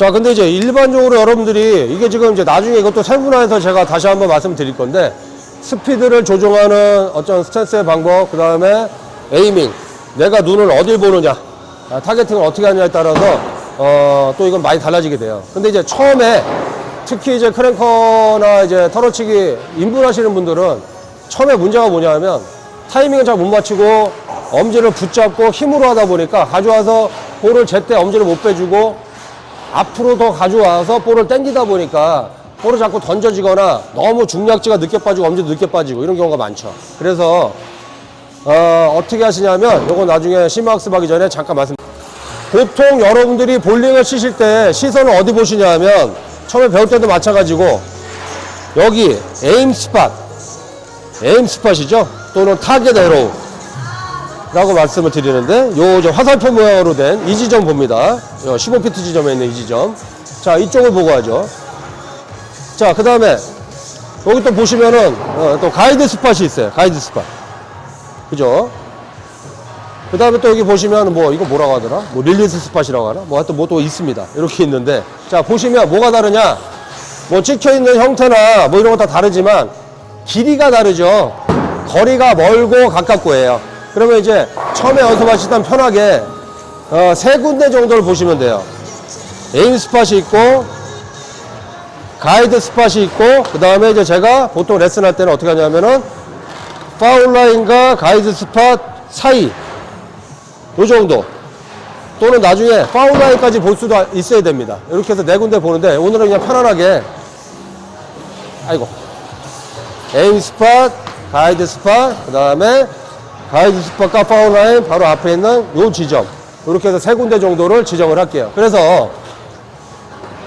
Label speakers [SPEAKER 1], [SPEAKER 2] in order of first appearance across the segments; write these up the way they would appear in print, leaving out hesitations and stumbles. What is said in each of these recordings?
[SPEAKER 1] 자, 근데 이제 일반적으로 여러분들이 이게 지금 이제 나중에 이것도 세분화해서 제가 다시 한번 말씀드릴 건데, 스피드를 조정하는 어떤 스탠스의 방법, 그 다음에 에이밍, 내가 눈을 어딜 보느냐, 타겟팅을 어떻게 하느냐에 따라서 또 이건 많이 달라지게 돼요. 근데 이제 처음에 특히 이제 크랭커나 이제 털어치기 인분하시는 분들은 처음에 문제가 뭐냐 하면 타이밍을 잘 못 맞추고 엄지를 붙잡고 힘으로 하다 보니까 가져와서 볼을 제때 엄지를 못 빼주고 앞으로 더 가져와서 볼을 당기다 보니까 볼을 자꾸 던져지거나 너무 중량지가 늦게 빠지고 엄지도 늦게 빠지고 이런 경우가 많죠. 그래서 어떻게 하시냐면 요거 나중에 심화학습하기 전에 잠깐 보통 여러분들이 볼링을 치실 때 시선을 어디 보시냐 하면 처음에 배울 때도 마찬가지고 여기 에임 스팟이죠. 또는 타겟 에로우 라고 말씀을 드리는데 요 이제 화살표 모양으로 된 이 지점 봅니다. 15피트 지점에 있는 이 지점. 자, 이쪽을 보고 하죠. 자, 그 다음에 여기 또 보시면은 또 가이드 스팟이 있어요. 가이드 스팟. 그죠? 그 다음에 또 여기 보시면 뭐 이거 뭐라고 하더라? 뭐 릴리스 스팟이라고 하나? 뭐 하여튼 뭐 또 있습니다. 이렇게 있는데, 자, 보시면 뭐가 다르냐? 뭐 찍혀있는 형태나 뭐 이런 거 다 다르지만 길이가 다르죠. 거리가 멀고 가깝고예요. 그러면 이제 처음에 연습하실 때 편하게 세 군데 정도를 보시면 돼요. 에임 스팟이 있고 가이드 스팟이 있고, 그 다음에 이제 제가 보통 레슨 할 때는 어떻게 하냐면은 파울 라인과 가이드 스팟 사이 요 정도, 또는 나중에 파울 라인까지 볼 수도 있어야 됩니다. 이렇게 해서 네 군데 보는데 오늘은 그냥 편안하게 에임 스팟, 가이드 스팟, 그 다음에 가이드 스팟과 파울 라인 바로 앞에 있는 요 지점, 이렇게 해서 세 군데 정도를 지정을 할게요. 그래서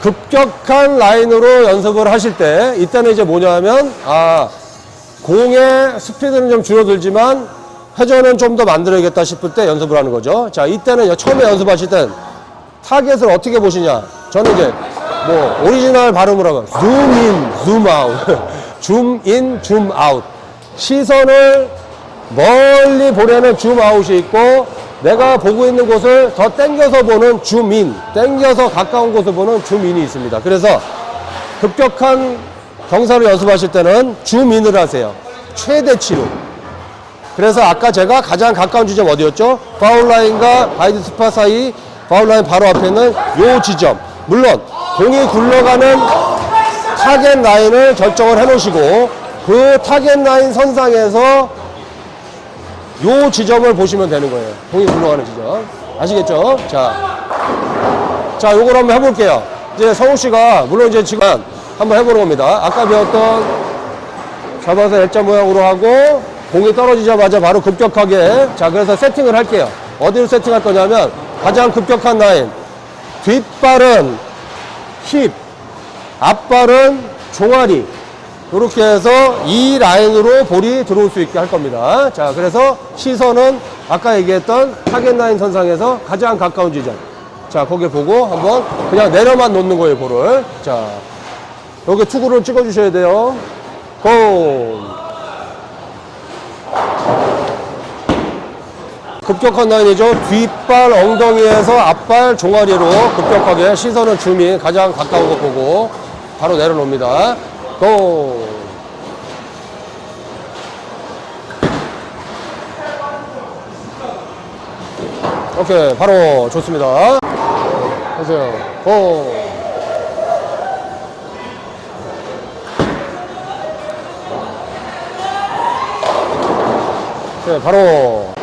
[SPEAKER 1] 급격한 라인으로 연습을 하실 때 이때는 이제 뭐냐 하면 공의 스피드는 좀 줄어들지만 회전은 좀 더 만들어야겠다 싶을 때 연습을 하는 거죠. 자, 이때는 처음에 연습하실 땐 타겟을 어떻게 보시냐. 저는 이제 뭐 오리지널 발음으로 하면 줌인, 줌아웃 줌인, 줌아웃. 시선을 멀리 보내는 줌아웃이 있고, 내가 보고 있는 곳을 더 당겨서 보는 줌인, 당겨서 가까운 곳을 보는 줌인이 있습니다. 그래서 급격한 경사를 연습하실 때는 줌인을 하세요. 최대치로. 그래서 아까 제가 가장 가까운 지점 어디였죠? 파울라인과 가이드 스팟 사이, 파울라인 바로 앞에 있는 요 지점. 물론 공이 굴러가는 타겟 라인을 결정을 해 놓으시고 그 타겟 라인 선상에서 요 지점을 보시면 되는 거예요. 공이 굴러가는 지점. 아시겠죠? 자, 요걸 한번 해볼게요. 이제 성우 씨가, 물론 이제 지금 한번 해보는 겁니다. 아까 배웠던 잡아서 L자 모양으로 하고, 공이 떨어지자마자 바로 급격하게. 자, 그래서 세팅을 할게요. 어디로 세팅할 거냐면, 가장 급격한 라인. 뒷발은 힙, 앞발은 종아리. 이렇게 해서 이 라인으로 볼이 들어올 수 있게 할 겁니다. 자, 그래서 시선은 아까 얘기했던 타겟 라인 선상에서 가장 가까운 지점. 자, 거기 보고 한번 그냥 내려만 놓는 거예요, 볼을. 자, 여기 투구를 찍어 주셔야 돼요. 고! 급격한 라인이죠. 뒷발 엉덩이에서 앞발 종아리로 급격하게 시선은 줌이 가장 가까운 거 보고 바로 내려놓습니다. 고! 오케이, 바로 좋습니다. 보세요. 고! 오케이, 바로.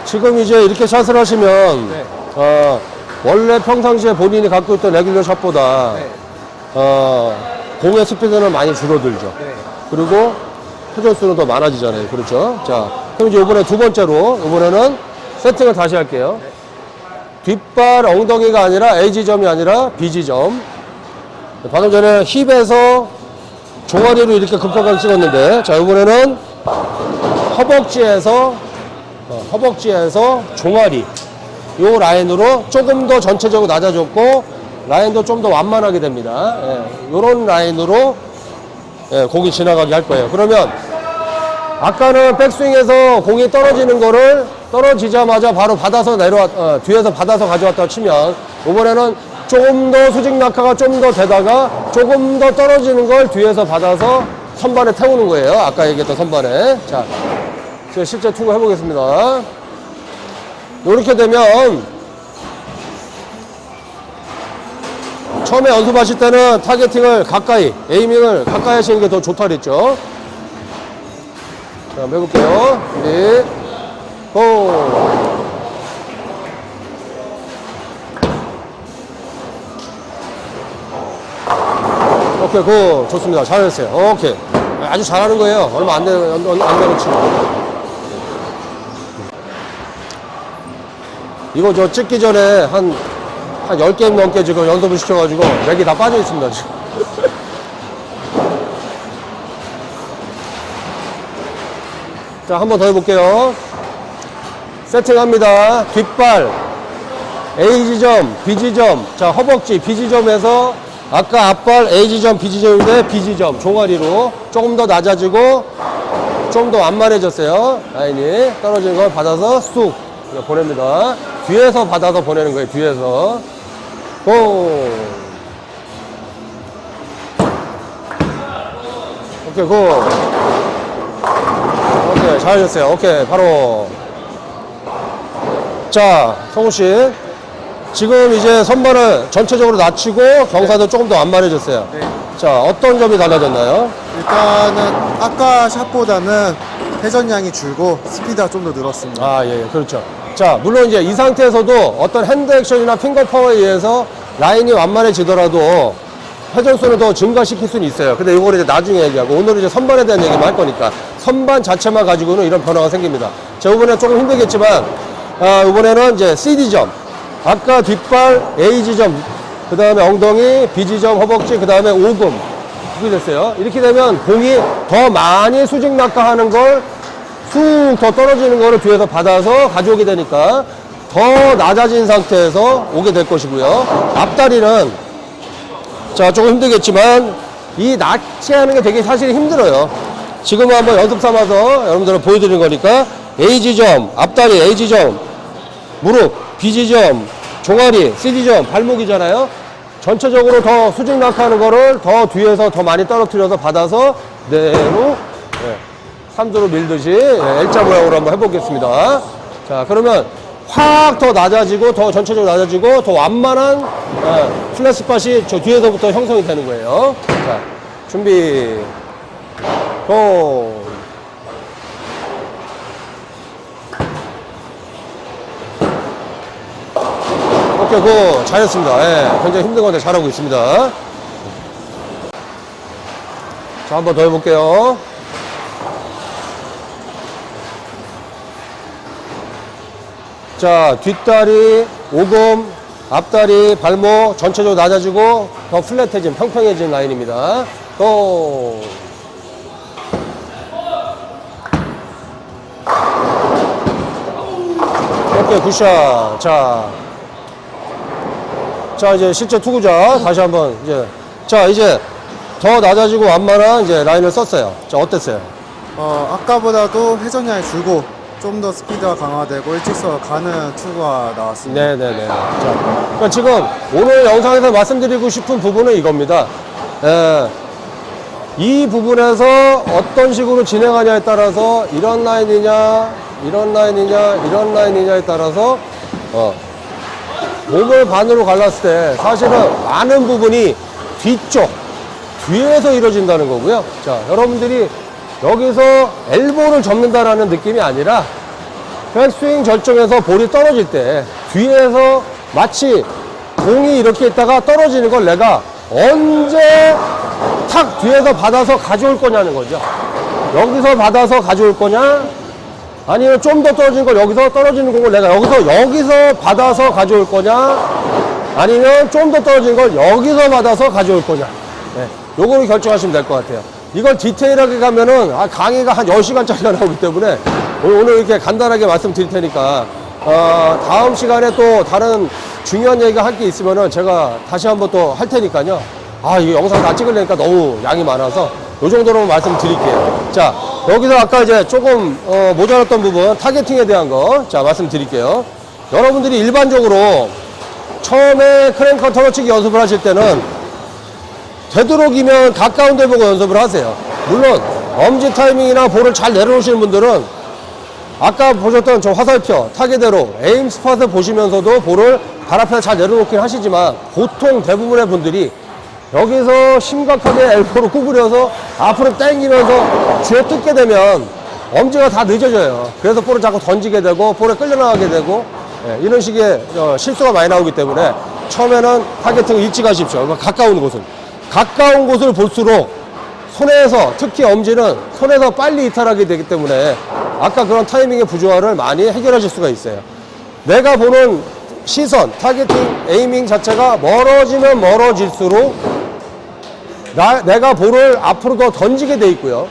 [SPEAKER 1] 지금 이제 이렇게 샷을 하시면, 네. 원래 평상시에 본인이 갖고 있던 레귤러 샷보다, 네. 공의 스피드는 많이 줄어들죠. 네. 그리고 회전 수는 더 많아지잖아요. 그렇죠? 자, 그럼 이제 이번에 두 번째로, 이번에는 세팅을 다시 할게요. 네. 뒷발 엉덩이가 아니라 A 지점이 아니라 B 지점. 방금 전에 힙에서 종아리로 이렇게 급격하게 찍었는데, 자, 이번에는 허벅지에서 종아리. 요 라인으로 조금 더 전체적으로 낮아졌고, 라인도 좀 더 완만하게 됩니다. 예, 요런 라인으로 공이 지나가게 할 거예요. 그러면 아까는 백스윙에서 공이 떨어지는 거를 떨어지자마자 바로 받아서 뒤에서 받아서 가져왔다고 치면, 이번에는 조금 더 수직 낙하가 좀 더 되다가 조금 더 떨어지는 걸 뒤에서 받아서 선반에 태우는 거예요. 아까 얘기했던 선반에. 자, 제가 실제 투구 해보겠습니다. 이렇게 되면 처음에 연습하실 때는 타겟팅을 가까이, 에이밍을 가까이 하시는 게 더 좋다 그랬죠. 자, 해볼게요. 준비, 고! 오케이, 고! 좋습니다. 잘했어요. 오케이. 아주 잘하는 거예요. 얼마 안 되는 친구. 이거 저 찍기 전에 한 10게임 넘게 지금 연습을 시켜가지고 맥이 다 빠져 있습니다, 지금. 자, 한 번 더 해볼게요. 세팅합니다. 뒷발, A지점, B지점. 자, 허벅지, B지점에서 아까 앞발 A지점, B지점인데 B지점, 종아리로 조금 더 낮아지고 좀 더 완만해졌어요. 라인이 떨어지는 걸 받아서 쑥 보냅니다. 뒤에서 받아서 보내는 거예요, 뒤에서. 고! 오케이, 고! 오케이, 잘하셨어요. 오케이, 바로. 자, 성우씨. 지금 이제 선반을 전체적으로 낮추고 경사도 조금 더 완만해졌어요.
[SPEAKER 2] 네.
[SPEAKER 1] 자, 어떤 점이 달라졌나요?
[SPEAKER 2] 일단은 아까 샷보다는 회전량이 줄고 스피드가 좀 더 늘었습니다.
[SPEAKER 1] 아, 예, 그렇죠. 자, 물론 이제 이 상태에서도 어떤 핸드 액션이나 핑거 파워에 의해서 라인이 완만해지더라도 회전수는 더 증가시킬 수는 있어요. 근데 이거를 이제 나중에 얘기하고, 오늘은 이제 선반에 대한 얘기만 할 거니까 선반 자체만 가지고는 이런 변화가 생깁니다. 자, 이번에 조금 힘들겠지만, 이번에는 이제 CD점, 아까 뒷발 A지점, 그 다음에 엉덩이, B지점, 허벅지, 그 다음에 오금. 이렇게 됐어요. 이렇게 되면 공이 더 많이 수직 낙하하는 걸 쑥 더 떨어지는 거를 뒤에서 받아서 가져오게 되니까 더 낮아진 상태에서 오게 될 것이고요. 앞다리는 자, 조금 힘들겠지만 이 낚시하는 게 되게 사실 힘들어요. 지금 한번 연습 삼아서 여러분들은 보여드리는 거니까 A지점, 앞다리 A지점, 무릎, B지점, 종아리, C지점, 발목이잖아요. 전체적으로 더 수직 낙하하는 거를 더 뒤에서 더 많이 떨어뜨려서 받아서 내로 삼두로 밀듯이 L자 모양으로 한번 해보겠습니다. 자, 그러면 확 더 낮아지고 더 전체적으로 낮아지고 더 완만한 플랫스팟이 저 뒤에서부터 형성이 되는 거예요. 자, 준비, 고! 오케이, 고! 잘했습니다. 예, 굉장히 힘든 건데 잘하고 있습니다. 자, 한 번 더 해볼게요. 자, 뒷다리, 오금, 앞다리, 발목 전체적으로 낮아지고 더 플랫해진, 평평해진 라인입니다. 또 오케이, 굿샷. 자, 이제 실제 투구자 다시 한번 이제 더 낮아지고 완만한 이제 라인을 썼어요. 자, 어땠어요?
[SPEAKER 2] 아까보다도 회전량이 줄고 좀 더 스피드가 강화되고 일직선으로 가는 투구가 나왔습니다.
[SPEAKER 1] 네네네. 자, 그러니까 지금 오늘 영상에서 말씀드리고 싶은 부분은 이겁니다. 이 부분에서 어떤 식으로 진행하냐에 따라서 이런 라인이냐, 이런 라인이냐, 이런 라인이냐에 따라서 몸을 반으로 갈랐을 때 사실은 많은 부분이 뒤에서 이루어진다는 거고요. 자, 여러분들이 여기서 엘보를 접는다라는 느낌이 아니라 그냥 스윙 절정에서 볼이 떨어질 때 뒤에서 마치 공이 이렇게 있다가 떨어지는 걸 내가 언제 탁 뒤에서 받아서 가져올 거냐는 거죠. 여기서 받아서 가져올 거냐, 아니면 좀 더 떨어진 걸 여기서 떨어지는 공을 내가 여기서 받아서 가져올 거냐, 아니면 좀 더 떨어진 걸 여기서 받아서 가져올 거냐. 네, 요거를 결정하시면 될 것 같아요. 이걸 디테일하게 가면은 강의가 한 10시간짜리가 나오기 때문에 오늘 이렇게 간단하게 말씀드릴 테니까 다음 시간에 또 다른 중요한 얘기가 할 게 있으면은 제가 다시 한번 또 할 테니까요. 이 영상 다 찍으려니까 너무 양이 많아서 요 정도로 말씀드릴게요. 자, 여기서 아까 이제 조금 모자랐던 부분 타겟팅에 대한 거 자 말씀드릴게요. 여러분들이 일반적으로 처음에 크랭커 털어치기 연습을 하실 때는 되도록이면 가까운 데 보고 연습을 하세요. 물론 엄지 타이밍이나 볼을 잘 내려놓으시는 분들은 아까 보셨던 저 화살표 타겟대로 에임 스팟을 보시면서도 볼을 발 앞에 잘 내려놓긴 하시지만 보통 대부분의 분들이 여기서 심각하게 엘보로 구부려서 앞으로 당기면서 쥐어 뜯게 되면 엄지가 다 늦어져요. 그래서 볼을 자꾸 던지게 되고 볼에 끌려나가게 되고 이런 식의 실수가 많이 나오기 때문에 처음에는 타겟팅을 일찍 하십시오. 가까운 곳을 볼수록 손에서, 특히 엄지는 손에서 빨리 이탈하게 되기 때문에 아까 그런 타이밍의 부조화를 많이 해결하실 수가 있어요. 내가 보는 시선, 타겟팅, 에이밍 자체가 멀어지면 멀어질수록 내가 볼을 앞으로 더 던지게 돼 있고요.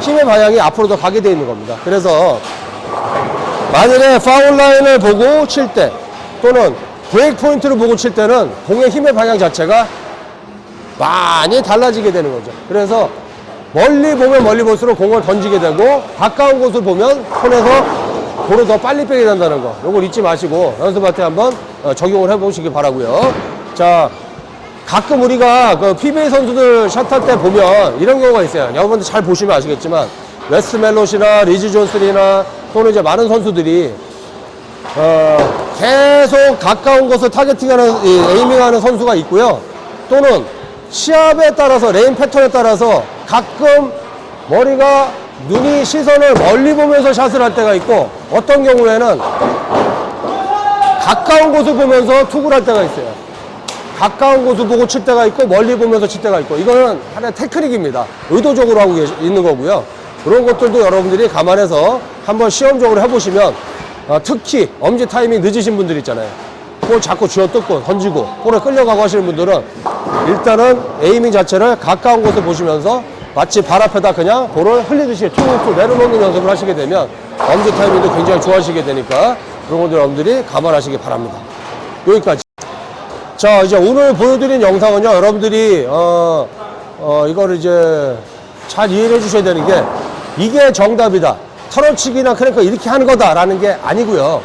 [SPEAKER 1] 힘의 방향이 앞으로 더 가게 돼 있는 겁니다. 그래서 만일에 파울 라인을 보고 칠 때 또는 브레이크 포인트를 보고 칠 때는 공의 힘의 방향 자체가 많이 달라지게 되는 거죠. 그래서 멀리 보면 멀리 볼수록 공을 던지게 되고 가까운 곳을 보면 손에서 볼을 더 빨리 빼게 된다는 거, 요걸 잊지 마시고 연습할 때 한번 적용을 해보시기 바라고요. 자, 가끔 우리가 그 PBA 선수들 샷할 때 보면 이런 경우가 있어요. 여러분들 잘 보시면 아시겠지만 웨스 멜롯이나 리즈 존슨이나 또는 이제 많은 선수들이 계속 가까운 곳을 타겟팅하는, 에이밍하는 선수가 있고요. 또는 시합에 따라서, 레인 패턴에 따라서 가끔 머리가, 눈이 시선을 멀리 보면서 샷을 할 때가 있고 어떤 경우에는 가까운 곳을 보면서 툭을 할 때가 있어요. 가까운 곳을 보고 칠 때가 있고 멀리 보면서 칠 때가 있고, 이거는 하나의 테크닉입니다. 의도적으로 하고 있는 거고요. 그런 것들도 여러분들이 감안해서 한번 시험적으로 해보시면, 특히 엄지 타이밍 늦으신 분들 있잖아요. 볼 자꾸 쥐어뜯고 던지고 볼에 끌려가고 하시는 분들은 일단은 에이밍 자체를 가까운 곳을 보시면서 마치 발 앞에다 그냥 볼을 흘리듯이 툭툭 내려놓는 연습을 하시게 되면 엄지 타이밍도 굉장히 좋아지게 되니까 그런 것들 여러분들이 감안하시기 바랍니다. 여기까지. 자, 이제 오늘 보여드린 영상은요, 여러분들이 이거를 이제 잘 이해를 해주셔야 되는 게, 이게 정답이다, 털어치기나 크랭커 이렇게 하는 거다라는 게 아니고요.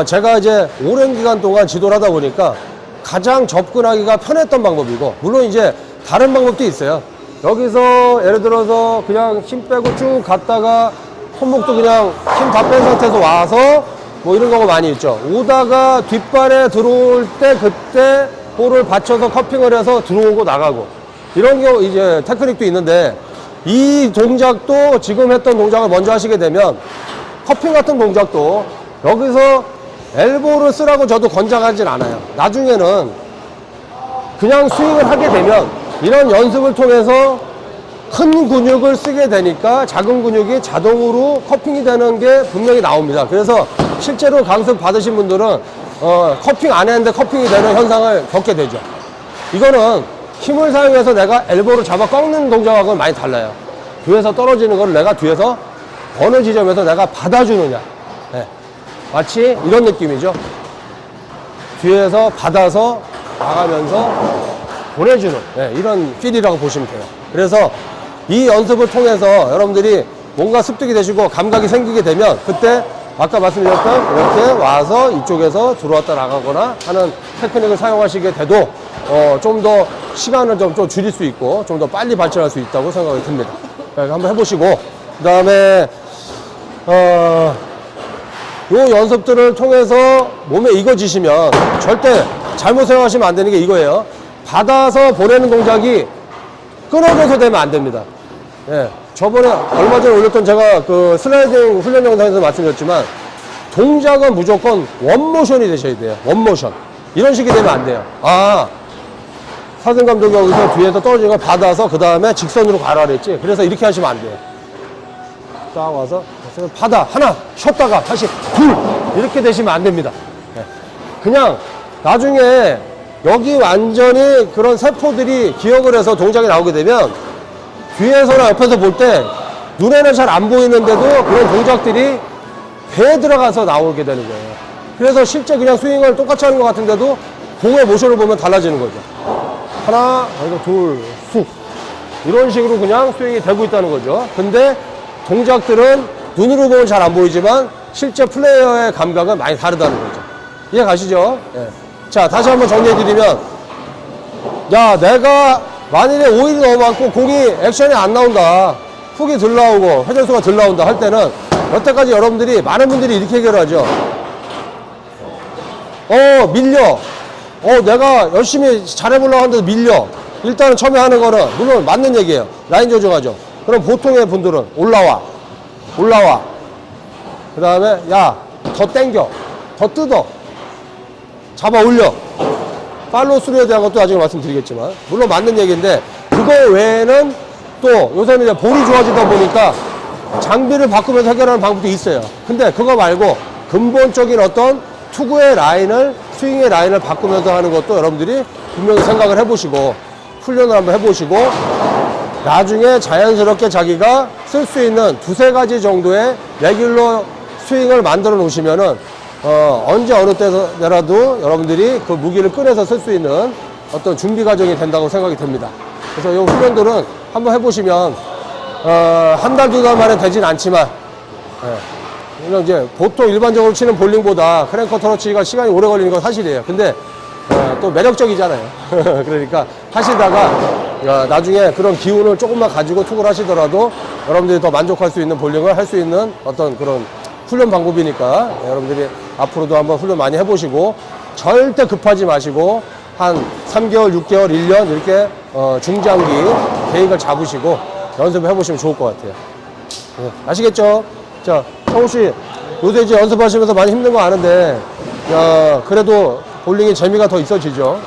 [SPEAKER 1] 제가 이제 오랜 기간 동안 지도를 하다 보니까 가장 접근하기가 편했던 방법이고, 물론 이제 다른 방법도 있어요. 여기서 예를 들어서 그냥 힘 빼고 쭉 갔다가 손목도 그냥 힘 다 뺀 상태에서 와서 뭐 이런 경우가 많이 있죠. 오다가 뒷발에 들어올 때 그때 볼을 받쳐서 커핑을 해서 들어오고 나가고, 이런 경우 이제 테크닉도 있는데, 이 동작도 지금 했던 동작을 먼저 하시게 되면 커핑 같은 동작도 여기서 엘보를 쓰라고 저도 권장하진 않아요. 나중에는 그냥 스윙을 하게 되면 이런 연습을 통해서 큰 근육을 쓰게 되니까 작은 근육이 자동으로 커핑이 되는 게 분명히 나옵니다. 그래서 실제로 강습 받으신 분들은 커핑 안 했는데 커핑이 되는 현상을 겪게 되죠. 이거는 힘을 사용해서 내가 엘보를 잡아 꺾는 동작하고는 많이 달라요. 뒤에서 떨어지는 걸 내가 뒤에서 어느 지점에서 내가 받아주느냐. 마치 이런 느낌이죠. 뒤에서 받아서 나가면서 보내주는, 이런 필이라고 보시면 돼요. 그래서 이 연습을 통해서 여러분들이 뭔가 습득이 되시고 감각이 생기게 되면 그때 아까 말씀드렸던 이렇게 와서 이쪽에서 들어왔다 나가거나 하는 테크닉을 사용하시게 돼도 좀 더 시간을 좀 줄일 수 있고 좀 더 빨리 발전할 수 있다고 생각이 듭니다. 한번 해보시고, 그 다음에 요 연습들을 통해서 몸에 익어지시면 절대 잘못 생각하시면 안 되는 게 이거예요. 받아서 보내는 동작이 끊어져서 되면 안 됩니다. 저번에 얼마 전에 올렸던 제가 그 슬라이딩 훈련 영상에서 말씀드렸지만, 동작은 무조건 원모션이 되셔야 돼요. 원모션. 이런 식이 되면 안 돼요. 사승 감독이 여기서 뒤에서 떨어지는 걸 받아서 그 다음에 직선으로 가라 그랬지. 그래서 이렇게 하시면 안 돼요. 딱 와서 받아 하나 쉬었다가 다시 둘 이렇게 되시면 안 됩니다. 그냥 나중에 여기 완전히 그런 세포들이 기억을 해서 동작이 나오게 되면 뒤에서나 옆에서 볼 때 눈에는 잘 안 보이는데도 그런 동작들이 배에 들어가서 나오게 되는 거예요. 그래서 실제 그냥 스윙을 똑같이 하는 것 같은데도 공의 모션을 보면 달라지는 거죠. 하나, 둘, 쑥 이런 식으로 그냥 스윙이 되고 있다는 거죠. 근데 동작들은 눈으로 보면 잘 안 보이지만 실제 플레이어의 감각은 많이 다르다는 거죠. 이해 가시죠? 예. 자, 다시 한번 정리해드리면, 야, 내가 만일에 오일이 너무 많고 공이 액션이 안 나온다, 훅이 덜 나오고 회전수가 덜 나온다 할 때는 여태까지 여러분들이 많은 분들이 이렇게 해결을 하죠. 밀려. 내가 열심히 잘해보려고 하는데도 밀려. 일단은 처음에 하는 거는 물론 맞는 얘기예요. 라인 조정하죠. 그럼 보통의 분들은 올라와. 그 다음에 야, 더 땡겨, 더 뜯어, 잡아 올려. 팔로우 스루에 대한 것도 나중에 말씀드리겠지만, 물론 맞는 얘기인데, 그거 외에는 또 요새는 이제 볼이 좋아지다 보니까 장비를 바꾸면서 해결하는 방법도 있어요. 근데 그거 말고 근본적인 어떤 투구의 라인을, 스윙의 라인을 바꾸면서 하는 것도 여러분들이 분명히 생각을 해보시고 훈련을 한번 해보시고 나중에 자연스럽게 자기가 쓸 수 있는 두세 가지 정도의 레귤러 스윙을 만들어 놓으시면은 언제 어느 때라도 여러분들이 그 무기를 꺼내서 쓸 수 있는 어떤 준비 과정이 된다고 생각이 됩니다. 그래서 이 훈련들은 한번 해보시면 한 달, 두 달 만에 되진 않지만, 물론 이제 보통 일반적으로 치는 볼링보다 크랭커 터치가 시간이 오래 걸리는 건 사실이에요. 근데 또 매력적이잖아요. 그러니까 하시다가 나중에 그런 기운을 조금만 가지고 투구를 하시더라도 여러분들이 더 만족할 수 있는 볼링을 할 수 있는 어떤 그런 훈련 방법이니까 여러분들이 앞으로도 한번 훈련 많이 해보시고 절대 급하지 마시고 한 3개월, 6개월, 1년 이렇게 중장기 계획을 잡으시고 연습을 해보시면 좋을 것 같아요. 네, 아시겠죠? 자, 성우씨 요새 이제 연습하시면서 많이 힘든 거 아는데 그래도 볼링이 재미가 더 있어지죠?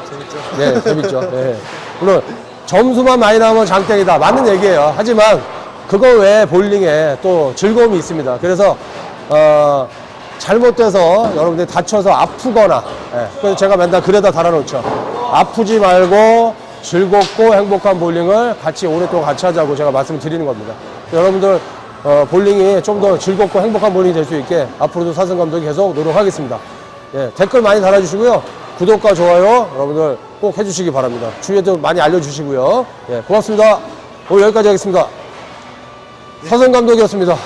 [SPEAKER 2] 재밌죠?
[SPEAKER 1] 네, 재밌죠. 네. 물론 점수만 많이 나오면 장땡이다, 맞는 얘기예요. 하지만 그거 외에 볼링에 또 즐거움이 있습니다. 그래서 잘못돼서 여러분들이 다쳐서 아프거나, 그래서 제가 맨날 글에다 달아놓죠. 아프지 말고 즐겁고 행복한 볼링을 같이 오랫동안 같이 하자고 제가 말씀을 드리는 겁니다. 여러분들 볼링이 좀 더 즐겁고 행복한 볼링이 될 수 있게 앞으로도 사승 감독이 계속 노력하겠습니다. 예, 댓글 많이 달아주시고요. 구독과 좋아요 여러분들 꼭 해주시기 바랍니다. 주위에도 많이 알려주시고요. 예, 고맙습니다. 오늘 여기까지 하겠습니다. 사승 감독이었습니다.